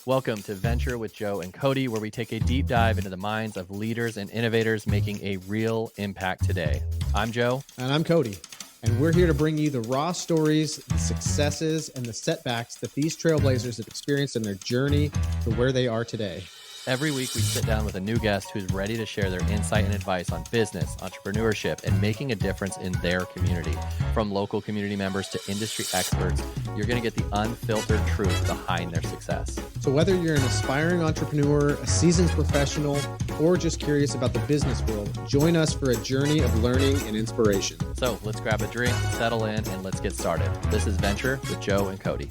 Welcome to Venture with Joe and Cody, where we take a deep dive into the minds of leaders and innovators making a real impact today. I'm Joe. And I'm Cody. And we're here to bring you the raw stories, the successes, and the setbacks that these trailblazers have experienced in their journey to where they are today. Every week, we sit down with a new guest who's ready to share their insight and advice on business, entrepreneurship, and making a difference in their community. From local community members to industry experts, you're going to get the unfiltered truth behind their success. So whether you're an aspiring entrepreneur, a seasoned professional, or just curious about the business world, join us for a journey of learning and inspiration. So let's grab a drink, settle in, and let's get started. This is Venture with Joe and Cody.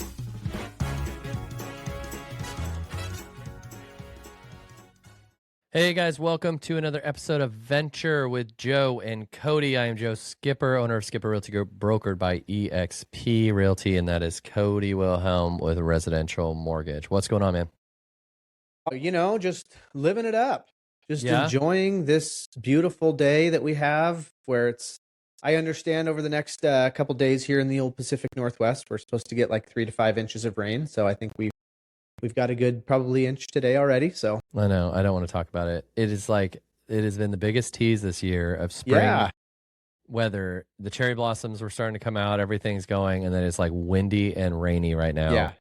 Hey guys, welcome to another episode of Venture with Joe and Cody. I am Joe Skipper, owner of Skipper Realty Group, brokered by eXp Realty, and that is Cody Wilhelm with Residential Mortgage. What's going on, man? You know, just living it up, just enjoying this beautiful day that we have where it's, I understand over the next couple days here in the old Pacific Northwest, we're supposed to get like 3 to 5 inches of rain. So I think We've got a good probably inch today already. So I know. I don't want to talk about it. It is like, it has been the biggest tease this year of spring weather. The cherry blossoms were starting to come out. Everything's going. And then it's like windy and rainy right now. Yeah.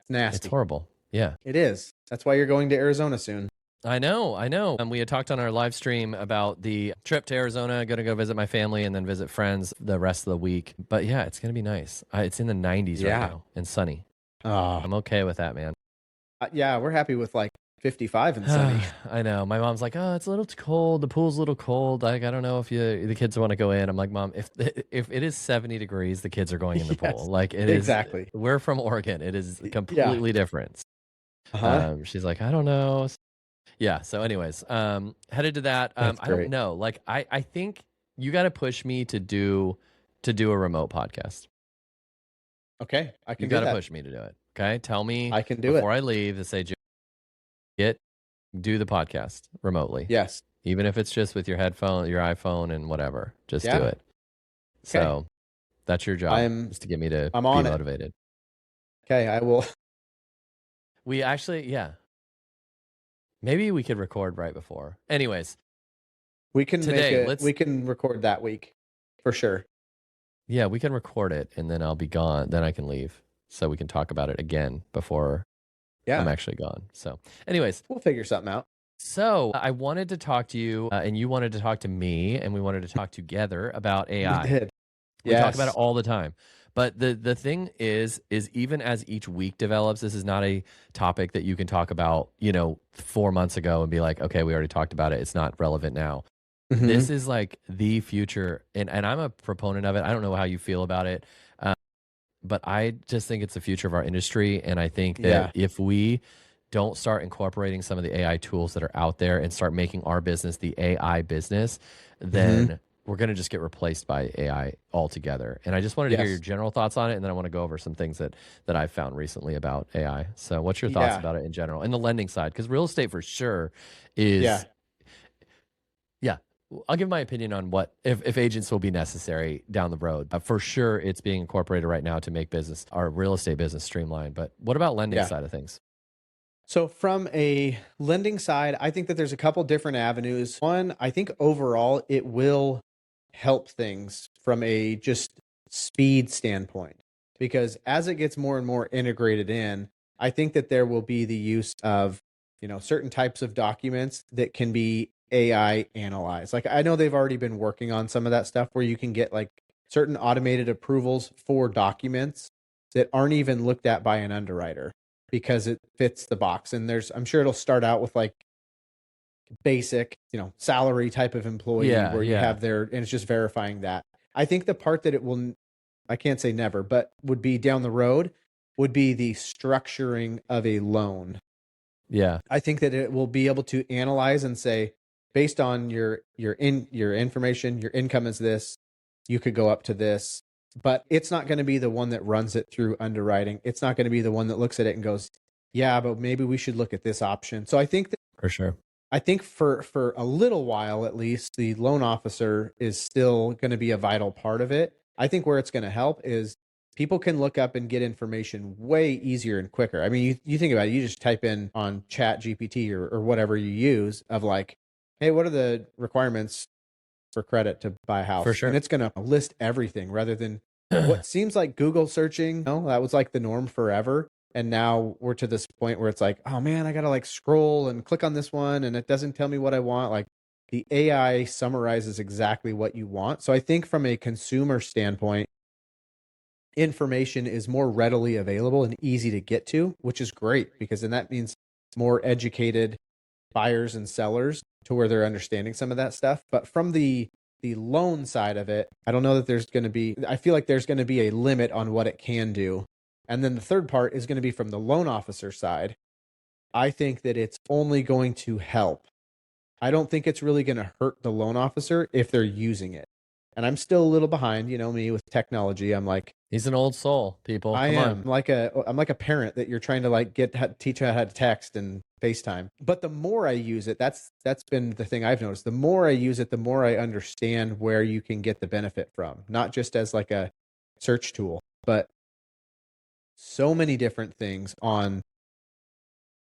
It's nasty. It's horrible. Yeah. It is. That's why you're going to Arizona soon. I know. We had talked on our live stream about the trip to Arizona, going to go visit my family and then visit friends the rest of the week. But yeah, it's going to be nice. It's in the 90s right now and sunny. I'm okay with that, man. Yeah, we're happy with like 55 and sunny. I know. My mom's like, oh, it's a little too cold. The pool's a little cold. Like, I don't know if the kids want to go in. I'm like, Mom, if it is 70 degrees, the kids are going in the pool. Like it is. Exactly. We're from Oregon. It is completely different. She's like, I don't know. Yeah. So anyways, headed to that. I don't know. Like, I think you got to push me to do a remote podcast. Okay, I can. You got to push me to do it. Okay, tell me I can do before I leave to say, do the podcast remotely. Yes, even if it's just with your headphone, your iPhone, and whatever. Just do it. Okay. So that's your job. Is to get me to be motivated. Okay, I will. We actually, maybe we could record right before. Anyways, we can we can record that week for sure. Yeah, we can record it and then I'll be gone. Then I can leave so we can talk about it again before I'm actually gone. So anyways, we'll figure something out. So I wanted to talk to you and you wanted to talk to me and we wanted to talk together about AI. We did. We talk about it all the time. But the thing is even as each week develops, this is not a topic that you can talk about, 4 months ago and be like, okay, we already talked about it. It's not relevant now. Mm-hmm. This is like the future, and I'm a proponent of it. I don't know how you feel about it, but I just think it's the future of our industry, and I think that if we don't start incorporating some of the AI tools that are out there and start making our business the AI business, then we're going to just get replaced by AI altogether. And I just wanted to hear your general thoughts on it, and then I want to go over some things that I've found recently about AI. So what's your thoughts about it in general? And the lending side, because real estate for sure is... I'll give my opinion on what if agents will be necessary down the road. For sure, it's being incorporated right now to make our real estate business streamlined. But what about lending side of things? So from a lending side, I think that there's a couple different avenues. One, I think overall it will help things from a just speed standpoint, because as it gets more and more integrated in, I think that there will be the use of, certain types of documents that can be AI analyze. Like I know they've already been working on some of that stuff where you can get like certain automated approvals for documents that aren't even looked at by an underwriter because it fits the box. And I'm sure it'll start out with like basic, salary type of employee where you have and it's just verifying that. I think the part that it will, I can't say never, but would be down the road would be the structuring of a loan. Yeah. I think that it will be able to analyze and say, based on your information, your income is this, you could go up to this, but it's not going to be the one that runs it through underwriting. It's not going to be the one that looks at it and goes, yeah, but maybe we should look at this option. So I think that for sure, I think for a little while, at least, the loan officer is still going to be a vital part of it. I think where it's going to help is people can look up and get information way easier and quicker. I mean, you think about it, you just type in on Chat GPT or whatever you use of like, hey, what are the requirements for credit to buy a For house? sure. And it's going to list everything rather than what seems like Google searching. No, that was like the norm forever. And now we're to this point where it's like, oh man, I got to like scroll and click on this one and it doesn't tell me what I want. Like the AI summarizes exactly what you want. So I think from a consumer standpoint, information is more readily available and easy to get to, which is great because then that means more educated buyers and sellers to where they're understanding some of that stuff. But from the loan side of it, I don't know that there's going to be, I feel like there's going to be a limit on what it can do. And then the third part is going to be from the loan officer side. I think that it's only going to help. I don't think it's really going to hurt the loan officer if they're using it. And I'm still a little behind, you know, me with technology. I'm like, He's an old soul, people. I Come am on. like I'm like a parent that you're trying to like teach how to text and FaceTime. But the more I use it, that's been the thing I've noticed. The more I use it, the more I understand where you can get the benefit from, not just as like a search tool, but so many different things on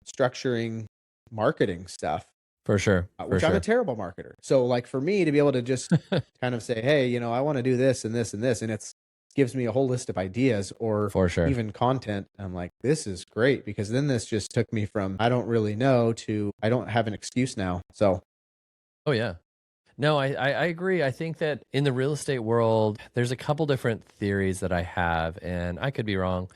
structuring marketing stuff. For sure. Which I'm a terrible marketer. So like for me to be able to just kind of say, hey, you know, I want to do this and this and this, and it's gives me a whole list of ideas or For sure. even content. I'm like, this is great because then this just took me from I don't really know to I don't have an excuse now. So Oh yeah. No, I agree. I think that in the real estate world, there's a couple different theories that I have, and I could be wrong.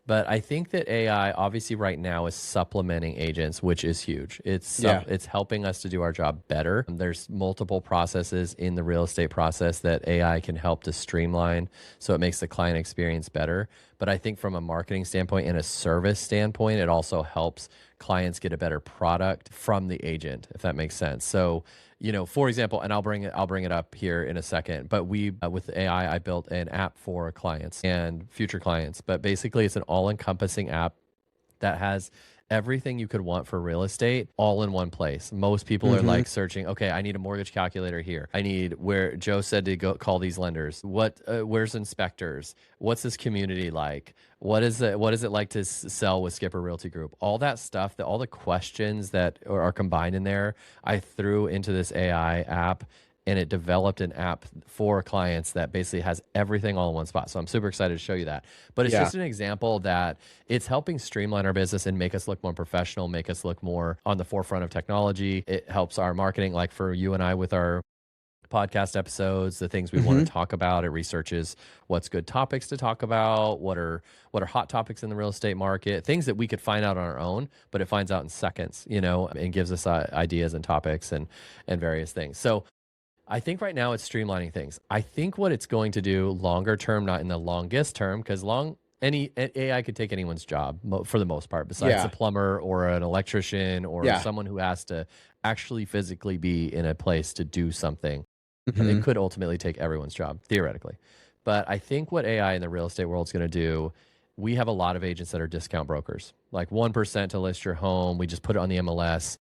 But I think that AI, obviously, right now is supplementing agents, which is huge. It's helping us to do our job better. There's multiple processes in the real estate process that AI can help to streamline, so it makes the client experience better. But I think from a marketing standpoint and a service standpoint, it also helps clients get a better product from the agent, if that makes sense. So, you know, for example, and I'll bring it up here in a second, but we with AI, I built an app for clients and future clients, but basically it's an all-encompassing app that has everything you could want for real estate all in one place. Most people are like searching, okay, I need a mortgage calculator here. I need where Joe said to go call these lenders. Where's inspectors? What's this community like? What is it like to sell with Skipper Realty Group? All that stuff, all the questions that are combined in there, I threw into this AI app, and it developed an app for clients that basically has everything all in one spot. So I'm super excited to show you that. But it's just an example that it's helping streamline our business and make us look more professional, make us look more on the forefront of technology. It helps our marketing, like for you and I with our podcast episodes, the things we want to talk about. It researches what's good topics to talk about, what are hot topics in the real estate market, things that we could find out on our own, but it finds out in seconds, you know, and gives us ideas and topics and various things. So I think right now it's streamlining things. I think what it's going to do longer term, not in the longest term, because any AI could take anyone's job for the most part, besides a plumber or an electrician or someone who has to actually physically be in a place to do something. It could ultimately take everyone's job, theoretically. But I think what AI in the real estate world is going to do, we have a lot of agents that are discount brokers, like 1% to list your home. We just put it on the MLS.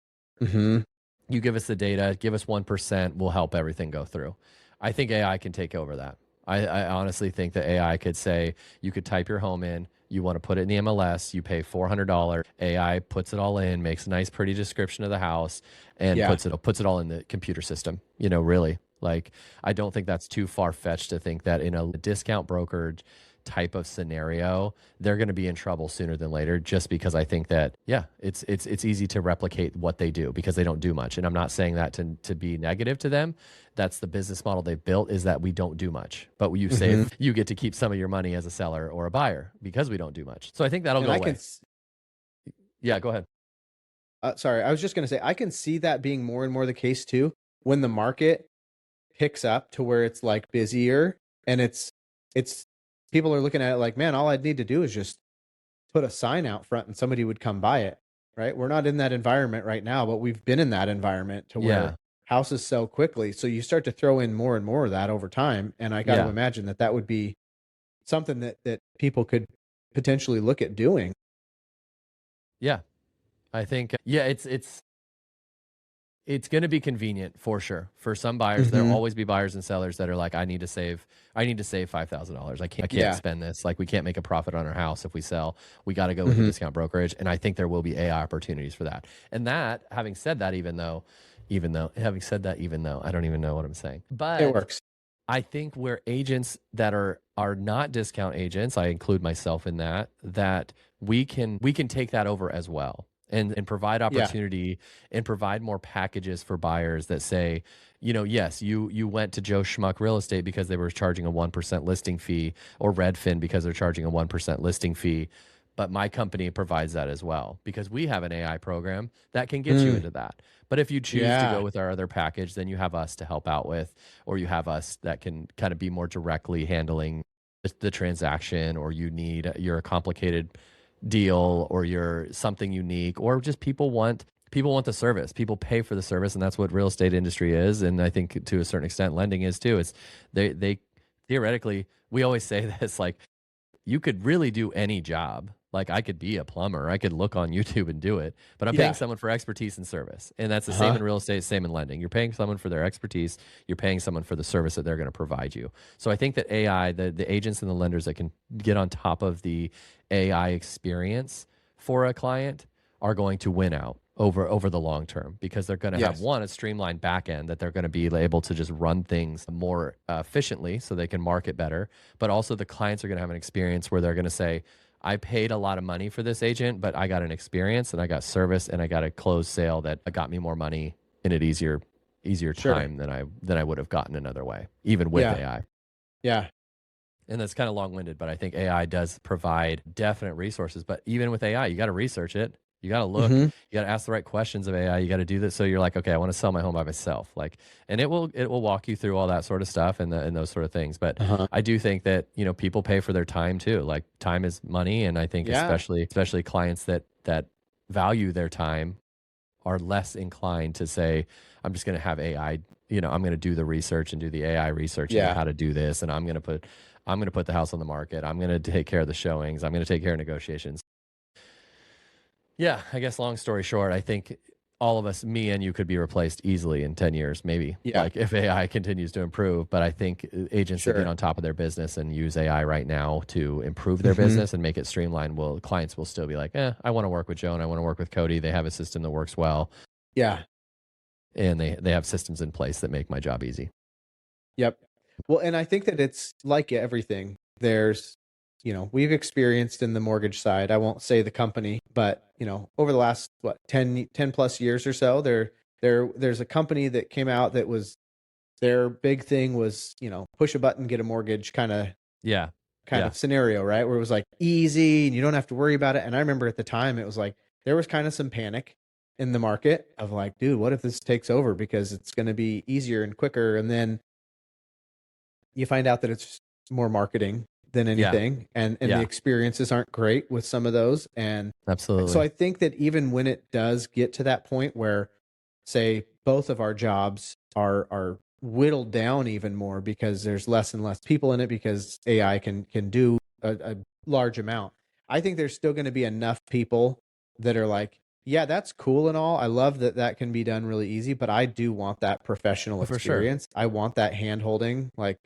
You give us the data, give us 1%, we'll help everything go through. I think AI can take over that. I honestly think that AI could say, you could type your home in, you want to put it in the MLS, you pay $400, AI puts it all in, makes a nice, pretty description of the house, and puts it all in the computer system, you know, really. Like, I don't think that's too far-fetched to think that in a discount brokerage type of scenario, they're going to be in trouble sooner than later, just because I think that, it's easy to replicate what they do because they don't do much. And I'm not saying that to be negative to them. That's the business model they've built, is that we don't do much, but you save, you get to keep some of your money as a seller or a buyer because we don't do much. So I think that'll go away. Yeah, go ahead. Sorry, I was just going to say, I can see that being more and more the case too, when the market picks up to where it's like busier and it's people are looking at it like, man, all I'd need to do is just put a sign out front and somebody would come buy it, right? We're not in that environment right now, but we've been in that environment to where houses sell quickly. So you start to throw in more and more of that over time. And I got to imagine that would be something that people could potentially look at doing. Yeah, I think, It's going to be convenient for sure. For some buyers, there'll always be buyers and sellers that are like, I need to save $5,000. I can't spend this. Like, we can't make a profit on our house if we sell. We got to go with the discount brokerage. And I think there will be AI opportunities for that. And that, having said that, even though, I don't even know what I'm saying, but It works. I think where agents that are not discount agents, I include myself in that we can take that over as well and provide opportunity and provide more packages for buyers that say, yes, you went to Joe Schmuck Real Estate because they were charging a 1% listing fee, or Redfin because they're charging a 1% listing fee. But my company provides that as well, because we have an AI program that can get you into that. But if you choose to go with our other package, then you have us to help out with, or you have us that can kind of be more directly handling the transaction, or you're a complicated deal, or you're something unique, or just people want the service. People pay for the service, and that's what real estate industry is. And I think to a certain extent lending is too. It's they theoretically, we always say this, like, you could really do any job. Like, I could be a plumber, I could look on YouTube and do it, but I'm paying someone for expertise and service. And that's the same in real estate, same in lending. You're paying someone for their expertise, you're paying someone for the service that they're going to provide you. So I think that AI, the agents and the lenders that can get on top of the AI experience for a client are going to win out over the long term, because they're going to have, one, a streamlined back end that they're going to be able to just run things more efficiently so they can market better. But also the clients are going to have an experience where they're going to say, I paid a lot of money for this agent, but I got an experience and I got service and I got a closed sale that got me more money in an easier time than I would have gotten another way, even with AI. Yeah. And that's kind of long-winded, but I think AI does provide definite resources. But even with AI, you got to research it. You got to look, you got to ask the right questions of AI. You got to do this. So you're like, okay, I want to sell my home by myself. Like, and it will walk you through all that sort of stuff and those sort of things. But I do think that, people pay for their time too. Like, time is money. And I think especially clients that value their time are less inclined to say, I'm just going to have AI, I'm going to do the research and do the AI research on how to do this. And I'm going to put the house on the market. I'm going to take care of the showings. I'm going to take care of negotiations. Yeah, I guess long story short, I think all of us, me and you, could be replaced easily in 10 years, maybe. Yeah. Like, if AI continues to improve. But I think agents that get on top of their business and use AI right now to improve their business and make it streamlined, clients will still be like, I want to work with Joe and I want to work with Cody. They have a system that works well. Yeah. And they have systems in place that make my job easy. Yep. Well, and I think that it's like everything. There's, we've experienced in the mortgage side, I won't say the company, but, over the last, 10 plus years or so, there's a company that came out that was, their big thing was, push a button, get a mortgage kind of scenario, right? Where it was like easy and you don't have to worry about it. And I remember at the time it was like, there was kind of some panic in the market of like, dude, what if this takes over, because it's going to be easier and quicker. And then you find out that it's more marketing than anything. And the experiences aren't great with some of those. And absolutely. So I think that even when it does get to that point where, say, both of our jobs are whittled down even more because there's less and less people in it, because AI can do a large amount, I think there's still going to be enough people that are like, yeah, that's cool and all. I love that can be done really easy, but I do want that professional experience. I want that hand holding. Like,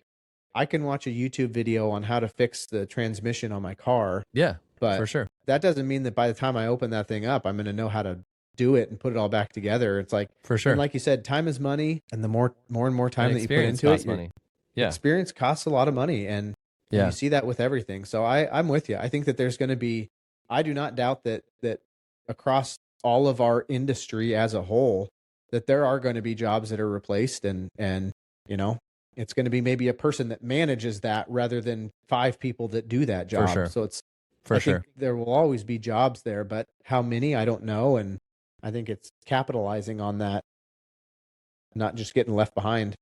I can watch a YouTube video on how to fix the transmission on my car. Yeah, but for sure. That doesn't mean that by the time I open that thing up, I'm going to know how to do it and put it all back together. It's like, for sure. And like you said, time is money, and the more and more time that you put into it, money. Experience costs a lot of money, and you see that with everything. So I'm with you. I think that there's going to be, I do not doubt that across all of our industry as a whole, that there are going to be jobs that are replaced, and it's going to be maybe a person that manages that rather than 5 people that do that job. For sure. So I think there will always be jobs there, but how many, I don't know. And I think it's capitalizing on that, not just getting left behind.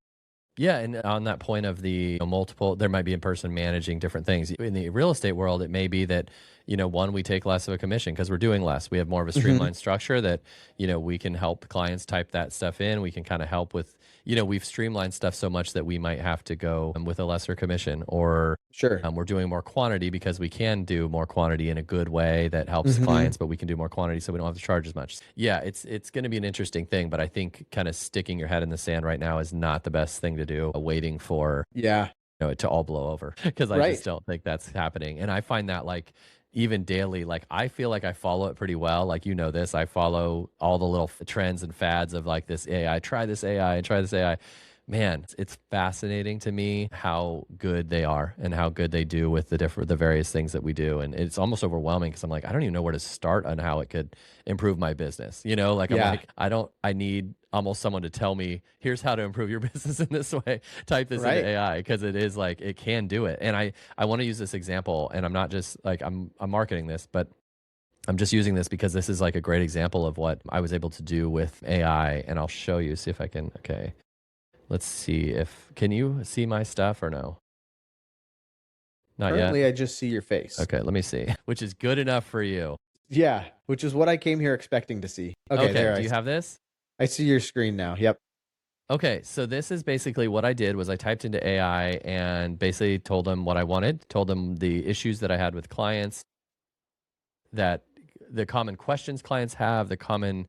Yeah, and on that point of the multiple, there might be a person managing different things. In the real estate world, it may be that, one, we take less of a commission because we're doing less. We have more of a streamlined structure that, we can help clients type that stuff in. We can kind of help with we've streamlined stuff so much that we might have to go with a lesser commission, or Sure. we're doing more quantity because we can do more quantity in a good way that helps Mhm. clients, but we can do more quantity so we don't have to charge as much. Yeah, it's going to be an interesting thing, but I think kind of sticking your head in the sand right now is not the best thing to do, waiting for Yeah. it to all blow over, because I just Right. don't think that's happening. And I find that, like, even daily, like, I feel like I follow it pretty well. Like, this, I follow all the little trends and fads of like this AI, try this AI and try this AI. Man, it's fascinating to me how good they are and how good they do with the various things that we do. And it's almost overwhelming because I'm like, I don't even know where to start on how it could improve my business. Like, I'm Yeah. like, I need almost someone to tell me, here's how to improve your business in this way. Type this into Right. AI, because it is like, it can do it. And I want to use this example, and I'm not just like, I'm marketing this, but I'm just using this because this is like a great example of what I was able to do with AI. And I'll show you, see if I can. Okay. Let's see can you see my stuff or no? Not yet. Currently, I just see your face. Okay, let me see. Which is good enough for you. Yeah, which is what I came here expecting to see. Okay, there. Do you have this? I see your screen now. Yep. Okay, so this is basically what I did. Was I typed into AI and basically told them what I wanted, told them the issues that I had with clients, that the common questions clients have, the common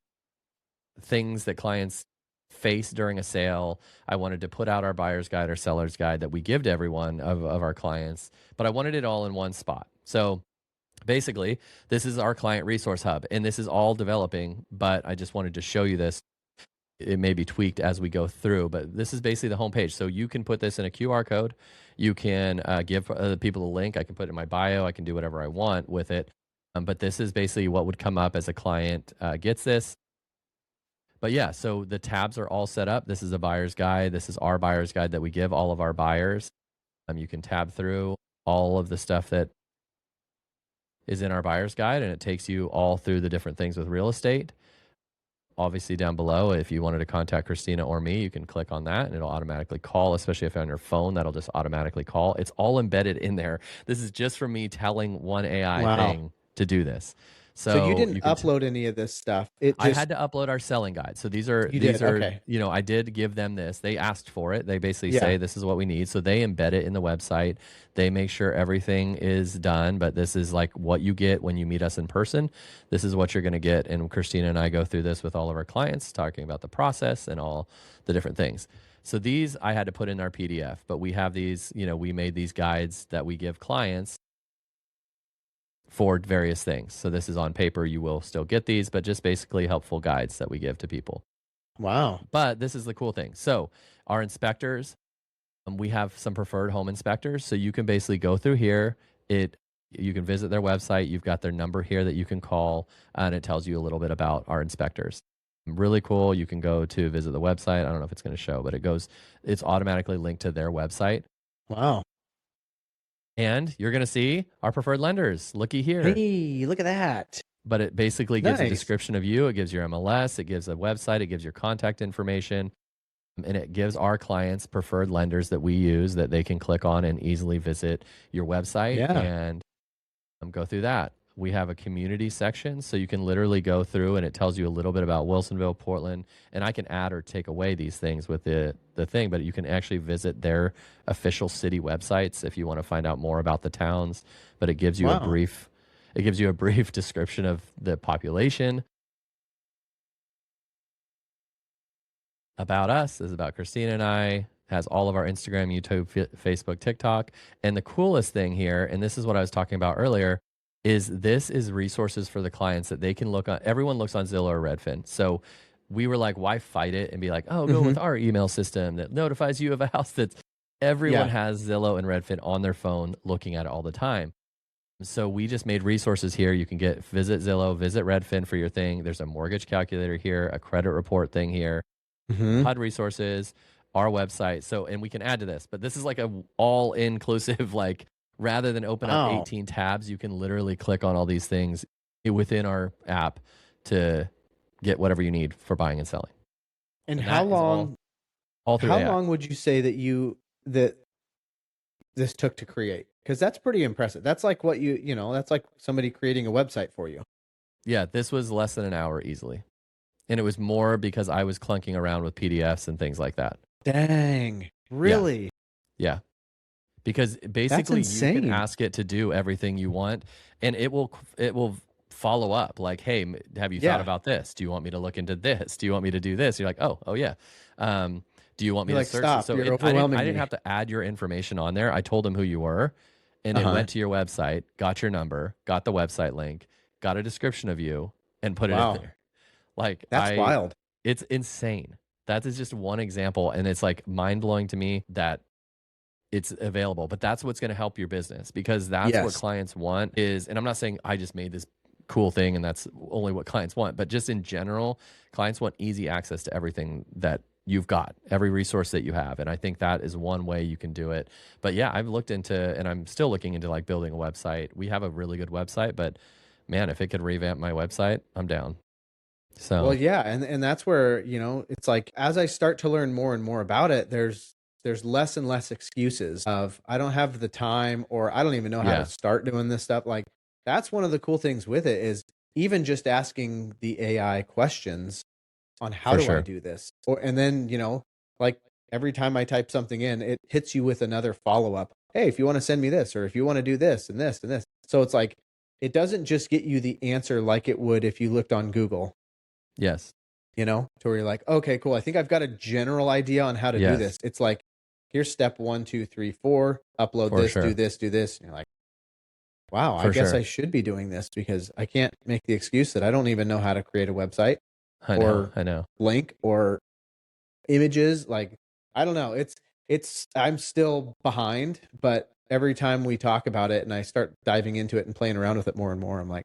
things that clients face during a sale. I wanted to put out our buyer's guide or seller's guide that we give to everyone of our clients, but I wanted it all in one spot. So basically, this is our client resource hub, and this is all developing, but I just wanted to show you this. It may be tweaked as we go through, but this is basically the homepage. So you can put this in a QR code. You can give people a link. I can put it in my bio. I can do whatever I want with it. But this is basically what would come up as a client gets this. But yeah, so the tabs are all set up. This is a buyer's guide. This is our buyer's guide that we give all of our buyers. You can tab through all of the stuff that is in our buyer's guide, and it takes you all through the different things with real estate. Obviously, down below, if you wanted to contact Christina or me, you can click on that and it'll automatically call, especially if you're on your phone, that'll just automatically call. It's all embedded in there. This is just for me telling one AI thing to do this. So you didn't you can upload any of this stuff. I had to upload our selling guide. So these are, okay. I did give them this. They asked for it. They basically say, this is what we need. So they embed it in the website. They make sure everything is done, but this is like what you get when you meet us in person. This is what you're going to get. And Christina and I go through this with all of our clients, talking about the process and all the different things. So these I had to put in our PDF, but we have these, we made these guides that we give clients for various things. So this is on paper. You will still get these, but just basically helpful guides that we give to people. Wow. But this is the cool thing. So our inspectors, we have some preferred home inspectors. So you can basically go through here. You can visit their website. You've got their number here that you can call, and it tells you a little bit about our inspectors. Really cool. You can go to visit the website. I don't know if it's going to show, but it's automatically linked to their website. Wow. And you're going to see our preferred lenders. Looky here. Hey, look at that. But it basically gives a description of you. It gives your MLS. It gives a website. It gives your contact information. And it gives our clients preferred lenders that we use that they can click on and easily visit your website and go through that. We have a community section, so you can literally go through and it tells you a little bit about Wilsonville, Portland, and I can add or take away these things with the thing, but you can actually visit their official city websites if you want to find out more about the towns. But it gives you a brief description of the population. About us. This is about Christina and I. Has all of our Instagram, YouTube, Facebook, TikTok. And the coolest thing here, and this is what I was talking about earlier, this is resources for the clients that they can look on. Everyone looks on Zillow or Redfin. So we were like, why fight it and be like, oh, go with our email system that notifies you of a house that's everyone has Zillow and Redfin on their phone looking at it all the time. So we just made resources here. You can visit Zillow, visit Redfin for your thing. There's a mortgage calculator here, a credit report thing here, HUD resources, our website. So, and we can add to this, but this is like a all inclusive, like, rather than open up 18 tabs, you can literally click on all these things within our app to get whatever you need for buying and selling. And how long? How long would you say that this took to create? Because that's pretty impressive. That's like what that's like somebody creating a website for you. Yeah, this was less than an hour easily. And it was more because I was clunking around with PDFs and things like that. Dang. Really? Yeah. Because That's basically you can insane. ask it to do everything you want, and it will follow up like, hey, have you thought Yeah. about this? Do you want me to look into this? Do you want me to do this? You're like, oh yeah. Do you want me You're to like, search this? stop. So You're I overwhelming didn't me. have to add your information on there. I told him who you were, and it Uh-huh. went to your website, got your number, got the website link, got a description of you, and put it in Wow. there. Like That's wild. it's insane. That is just one example, and it's like mind blowing to me that it's available. But that's what's going to help your business, because that's what Yes. clients want is, and I'm not saying I just made this cool thing and that's only what clients want, but just in general, clients want easy access to everything that you've got, every resource that you have. And I think that is one way you can do it. But yeah, I've looked into, and I'm still looking into like building a website. We have a really good website, but man, if it could revamp my website, I'm down. So Well, yeah, and that's where, it's like as I start to learn more and more about it, there's less and less excuses of I don't have the time, or I don't even know how yeah, to start doing this stuff. Like that's one of the cool things with it is even just asking the AI questions on how for do I sure. do this? Or and then, like every time I type something in, it hits you with another follow-up. Hey, if you want to send me this, or if you want to do this and this and this. So it's like it doesn't just get you the answer like it would if you looked on Google. Yes. To where you're like, okay, cool. I think I've got a general idea on how to do Yes. this. It's like, here's step 1, 2, 3, 4, upload For this, sure. do this, do this. And you're like, wow, I For guess sure. I should be doing this because I can't make the excuse that I don't even know how to create a website I know. link or images. Like, I don't know. I'm still behind, but every time we talk about it and I start diving into it and playing around with it more and more, I'm like,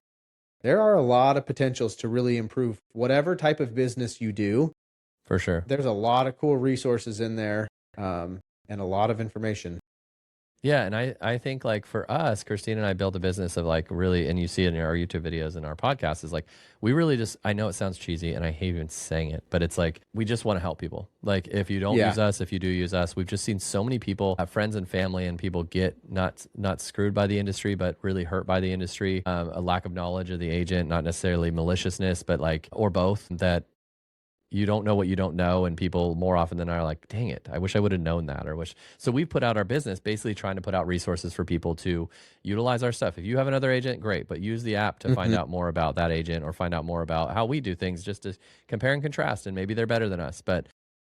there are a lot of potentials to really improve whatever type of business you do. For sure. There's a lot of cool resources in there, and a lot of information. Yeah, and I think like for us, Christine and I built a business of like really, and you see it in our YouTube videos and our podcasts, is like we really just, I know it sounds cheesy and I hate even saying it, but it's like we just want to help people. Like if you don't Yeah. use us, if you do use us, we've just seen so many people, friends and family, and people get not screwed by the industry, but really hurt by the industry. A lack of knowledge of the agent, not necessarily maliciousness, but like, or both, that you don't know what you don't know, and people more often than not are like, dang it, I wish I would have known that, or wish. So we put out our business basically trying to put out resources for people to utilize our stuff. If you have another agent, great, but use the app to find out more about that agent, or find out more about how we do things, just to compare and contrast, and maybe they're better than us. But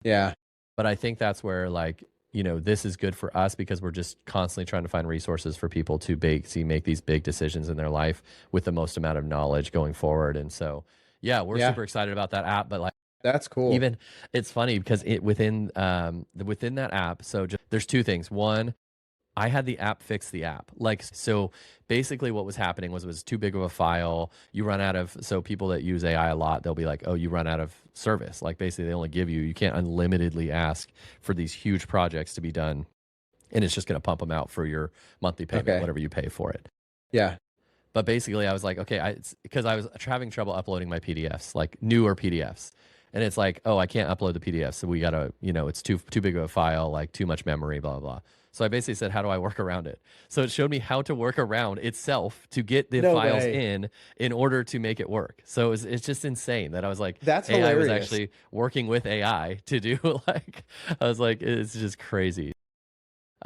Yeah. but I think that's where like, this is good for us, because we're just constantly trying to find resources for people to make these big decisions in their life with the most amount of knowledge going forward. And so, yeah, we're super excited about that app. But like, That's cool. even it's funny because within that app, so there's two things. One, I had the app fix the app. Like, so basically what was happening was it was too big of a file. You run out of, so people that use AI a lot, they'll be like, oh, you run out of service. Like basically they only you can't unlimitedly ask for these huge projects to be done. And it's just going to pump them out for your monthly payment, whatever you pay for it. Yeah. But basically I was like, okay, because I was having trouble uploading my PDFs, like newer PDFs. And it's like, oh, I can't upload the PDF. So we got to, it's too big of a file, like too much memory, blah, blah, blah. So I basically said, how do I work around it? So it showed me how to work around itself to get the files in order to make it work. So it's just insane that I was like, That's AI hilarious. was actually working with AI to do like, I was like, it's just crazy.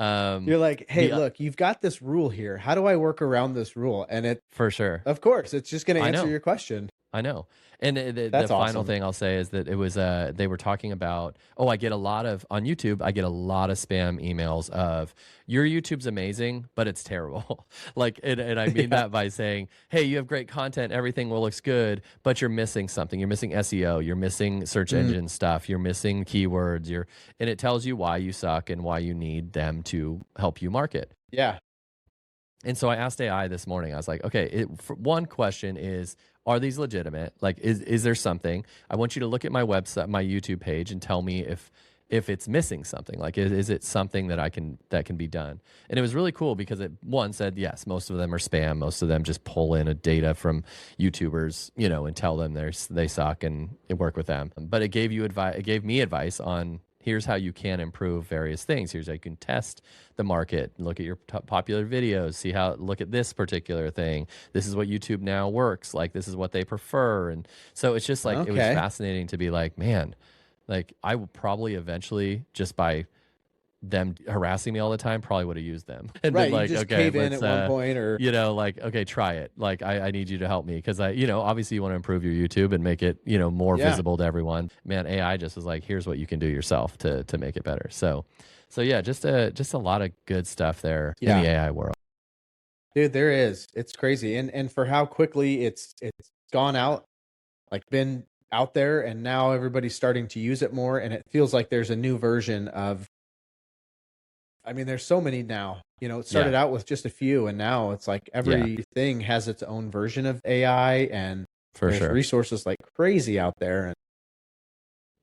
You're like, hey, look, you've got this rule here. How do I work around this rule? And it, for sure, of course, it's just going to answer know. your question. I know. And the That's final awesome. thing I'll say is that it was, they were talking about, I get a lot of, on YouTube, I get a lot of spam emails of, your YouTube's amazing, but it's terrible. Like, and I mean that by saying, hey, you have great content, everything looks good, but you're missing something. You're missing SEO, you're missing search engine stuff, you're missing keywords, and it tells you why you suck and why you need them to help you market. Yeah. And so I asked AI this morning, I was like, okay, one question is, are these legitimate? Like, is there something? I want you to look at my website, my YouTube page, and tell me if it's missing something. Like, is it something that can be done? And it was really cool because it said, yes, most of them are spam. Most of them just pull in a data from YouTubers, and tell them they suck and work with them. But it gave me advice on here's how you can improve various things. Here's how you can test the market, look at your popular videos, see how, look at this particular thing. This is what YouTube now works. Like, this is what they prefer. And so it's just like, it was fascinating to be like, man, like I will probably eventually, just by them harassing me all the time, probably would have used them and been like, just okay, cave in at one point, or like, okay, try it. Like, I need you to help me, because I, obviously you want to improve your YouTube and make it, more visible to everyone. Man, AI just was like, here's what you can do yourself to make it better. So yeah, just a lot of good stuff there in the AI world. Dude, there is. It's crazy, and for how quickly it's gone out, like been out there, and now everybody's starting to use it more, and it feels like there's a new version of. I mean, there's so many now. It started out with just a few, and now it's like everything has its own version of AI, and there's resources like crazy out there. And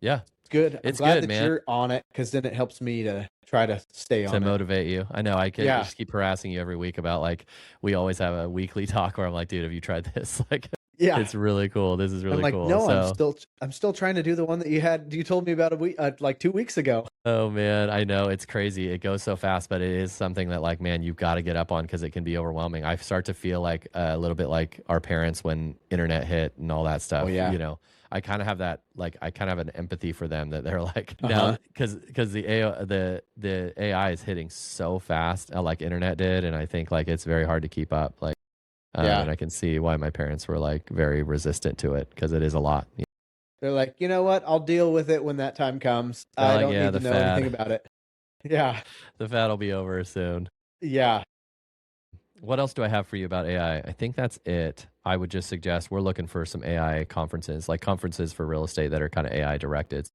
it's good. I'm glad that you're on it, because then it helps me to try to stay on it. To motivate you. I know I just keep harassing you every week about, like, we always have a weekly talk where I'm like, dude, have you tried this? Like, it's really cool. This is really cool. No, I'm still trying to do the one that you told me about a week, like 2 weeks ago. Oh man, I know, it's crazy. It goes so fast, but it is something that, like, man, you've got to get up on, because it can be overwhelming. I start to feel like a little bit like our parents when internet hit and all that stuff. I kind of have that, like, I kind of have an empathy for them, that they're like, now, because the AI is hitting so fast, like internet did, and I think, like, it's very hard to keep up. Like, and I can see why my parents were, like, very resistant to it, because it is a lot. They're like, you know what? I'll deal with it when that time comes. I don't need to know anything about it. Yeah. The fad will be over soon. Yeah. What else do I have for you about AI? I think that's it. I would just suggest we're looking for some AI conferences, like conferences for real estate that are kind of AI directed.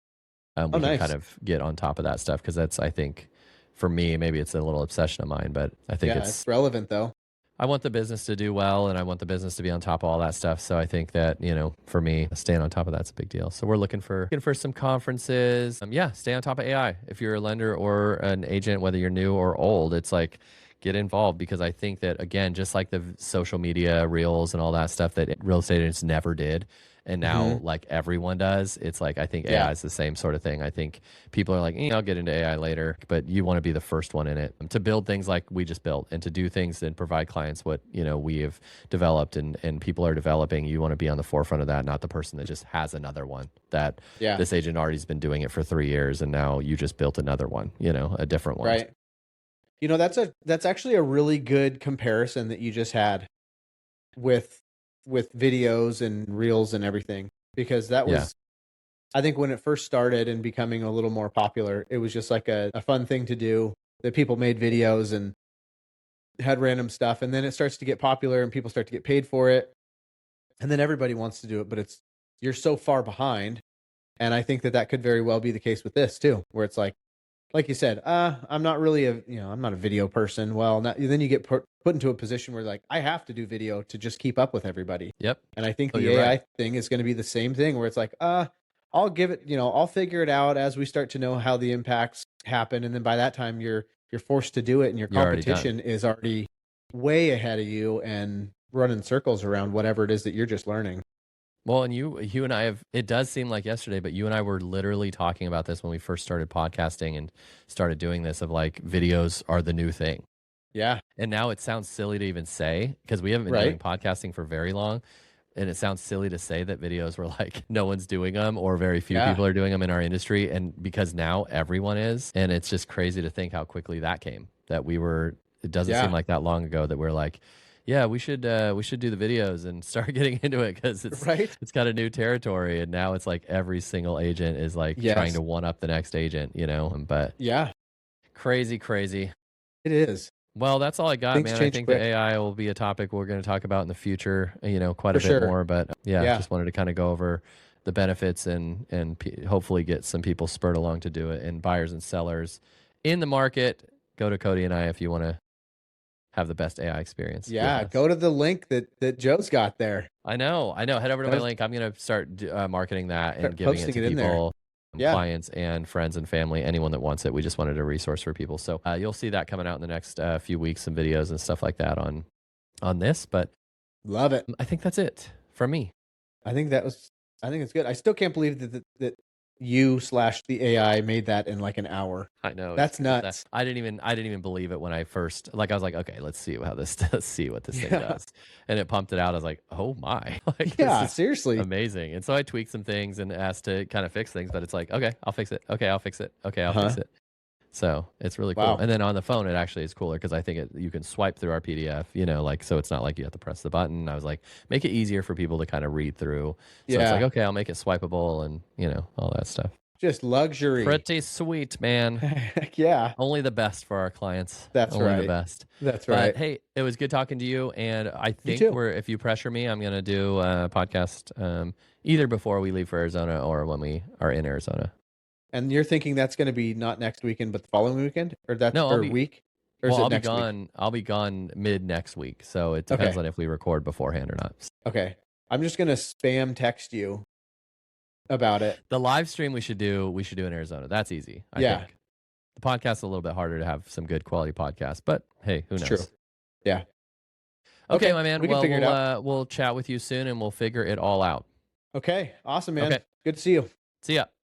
We can kind of get on top of that stuff, because that's, I think, for me, maybe it's a little obsession of mine, but I think it's relevant though. I want the business to do well, and I want the business to be on top of all that stuff. So I think that, for me, staying on top of that's a big deal. So we're looking for some conferences. Stay on top of AI. If you're a lender or an agent, whether you're new or old, it's like, get involved, because I think that, again, just like the social media reels and all that stuff that real estate agents never did, and now like everyone does, it's like, I think AI is the same sort of thing. I think people are like, I'll get into AI later, but you want to be the first one in it, to build things like we just built, and to do things and provide clients what we have developed and people are developing. You want to be on the forefront of that, not the person that just has another one that this agent already has been doing it for 3 years, and now you just built another one, a different one. Right. That's actually a really good comparison that you just had with videos and reels and everything, because that was, I think, when it first started and becoming a little more popular, it was just like a fun thing to do, that people made videos and had random stuff. And then it starts to get popular and people start to get paid for it. And then everybody wants to do it, but you're so far behind. And I think that could very well be the case with this too, where it's like you said, I'm not really I'm not a video person. Well, then you get put into a position where, like, I have to do video to just keep up with everybody. Yep. And I think the AI thing is going to be the same thing, where it's like, I'll give it, I'll figure it out as we start to know how the impacts happen. And then by that time, you're forced to do it, and your competition is already way ahead of you and running circles around whatever it is that you're just learning. Well, and you and I it does seem like yesterday, but you and I were literally talking about this when we first started podcasting and started doing this, of like, videos are the new thing. Yeah. And now it sounds silly to even say, because we haven't been doing podcasting for very long. And it sounds silly to say that videos were like, no one's doing them, or very few people are doing them in our industry. And because now everyone is, and it's just crazy to think how quickly that came, that it doesn't seem like that long ago that we're like, we should do the videos and start getting into it, because it's got a new territory. And now it's like every single agent is like trying to one up the next agent, but crazy. It is. Well, that's all I got, man. I think the AI will be a topic we're going to talk about in the future, quite a bit more. But just wanted to kind of go over the benefits and hopefully get some people spurred along to do it. And buyers and sellers in the market, go to Cody and I if you want to have the best AI experience. Yeah, go to the link that Joe's got there. I know. Head over to my link. I'm going to start marketing that and giving it to people. Clients and friends and family, anyone that wants it. We just wanted a resource for people. So you'll see that coming out in the next few weeks, some videos and stuff like that on this. But love it. I think that's it from me. I think it's good. I still can't believe that you/the AI made that in like an hour. I know. That's nuts. I didn't even believe it when I first, like, I was like, okay, let's see how this let's see what this thing Yeah. does. And it pumped it out. I was like, oh my, like, Yeah, this is seriously. amazing. And so I tweaked some things and asked to kind of fix things, but it's like, okay, I'll fix it. Okay, I'll fix it. Okay, I'll fix it. So it's really cool. Wow. And then on the phone, it actually is cooler because I think you can swipe through our PDF, like, so it's not like you have to press the button. I was like, make it easier for people to kind of read through. So it's like, okay, I'll make it swipeable and, all that stuff. Just luxury. Pretty sweet, man. Heck yeah. Only the best for our clients. That's Only right. the best. That's right. But hey, it was good talking to you. And I think if you pressure me, I'm going to do a podcast either before we leave for Arizona or when we are in Arizona. And you're thinking that's going to be not next weekend, but the following weekend, or that's week? Or Well, is it I'll be next gone. week? I'll be gone mid next week, so it depends on if we record beforehand or not. Okay, I'm just gonna spam text you about it. The live stream we should do in Arizona. That's easy. I think. The podcast's a little bit harder to have some good quality podcasts, but hey, who knows? True. Yeah. Okay, my man. We'll chat with you soon, and we'll figure it all out. Okay. Awesome, man. Okay. Good to see you. See ya.